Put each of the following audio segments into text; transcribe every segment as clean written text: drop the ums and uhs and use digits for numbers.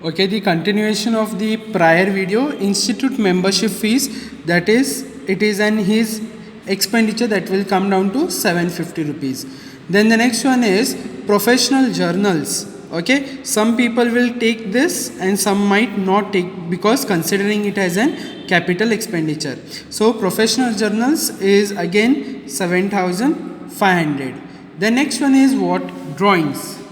Okay, the continuation of the prior video, institute membership fees, that is, it is an his expenditure that will come down to 750 rupees. Then the next one is professional journals. Okay, some people will take this and some might not take, because considering it as an capital expenditure. So professional journals is again 7500. The next one is what? Drawings.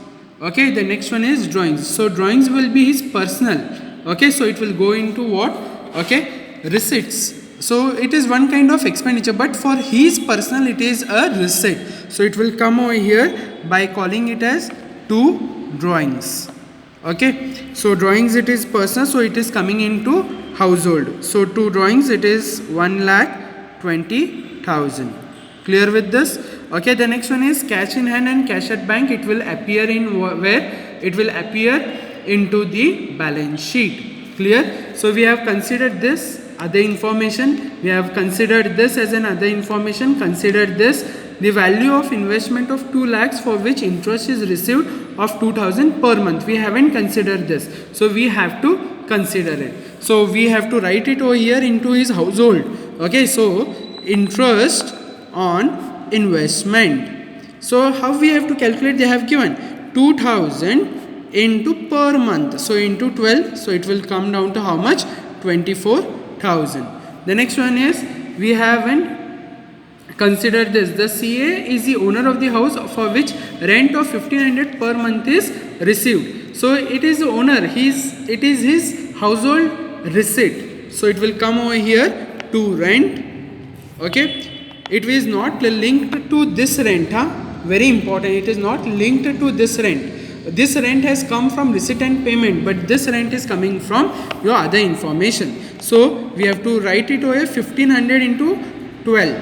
Okay, the next one is drawings. So drawings will be his personal. Okay, so it will go into what? Okay, receipts. So it is one kind of expenditure, but for his personal it is a receipt. So it will come over here by calling it as two drawings. Okay, so drawings it is personal, so it is coming into household. So two drawings, it is 1,20,000. Clear with this? Okay, the next one is cash in hand and cash at bank. It will appear in where? It will appear into the balance sheet. Clear? So we have considered this other information. We have considered this as an other information. Considered this, the value of investment of 2 lakhs for which interest is received of 2000 per month. We haven't considered this. So we have to consider it. So we have to write it over here into his household. Okay, so interest on investment. So how we have to calculate? They have given 2000 into per month, so into 12, so it will come down to how much? 24,000. The next one is, we haven't considered this. The CA is the owner of the house for which rent of 1500 per month is received. So it is the owner, it is his household receipt. So it will come over here to rent. Okay, it is not linked to this rent. Very important, it is not linked to this rent. This rent has come from receipt and payment, but this rent is coming from your other information. So we have to write it over 1500 into 12.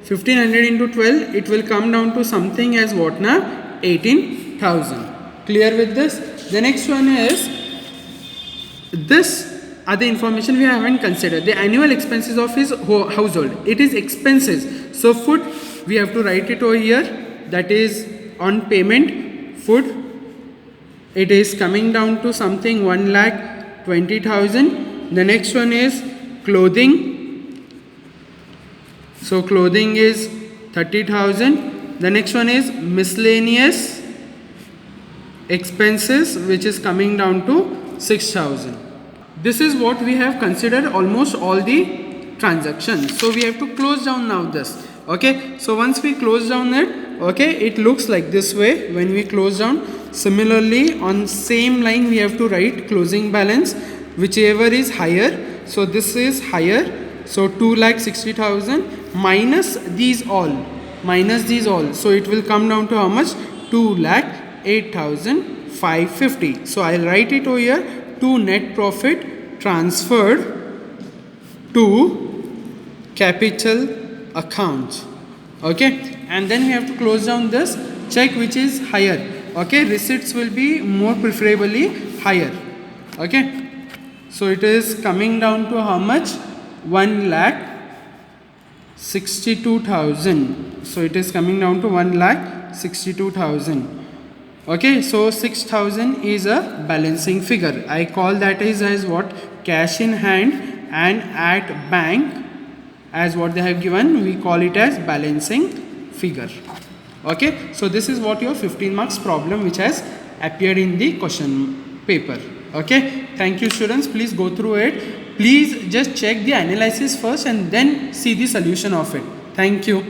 1500 into 12, it will come down to something as what now? 18,000. Clear with this? The next one is this other information we haven't considered. The annual expenses of his household. It is expenses. So food, we have to write it over here. That is on payment. Food, it is coming down to something 1,20,000. The next one is clothing. So clothing is 30,000. The next one is miscellaneous expenses, which is coming down to 6,000. This is what we have considered almost all the transactions. So we have to close down now this. Okay, so once we close down it, okay, it looks like this way when we close down. Similarly, on same line we have to write closing balance, whichever is higher. So this is higher. So 2,60,000 minus these all. So it will come down to how much? 2,08,550. So I'll write it over here to net profit transferred to capital account. Okay, and then we have to close down this, check which is higher. Okay, receipts will be more preferably higher. Okay, so it is coming down to how much? 1,62,000. So it is coming down to 1,62,000. Okay, so 6,000 is a balancing figure. I call that as what? Cash in hand and at bank, as what they have given, we call it as balancing figure. Okay, so this is what your 15 marks problem which has appeared in the question paper. Okay, thank you students, please go through it. Please just check the analysis first and then see the solution of it. Thank you.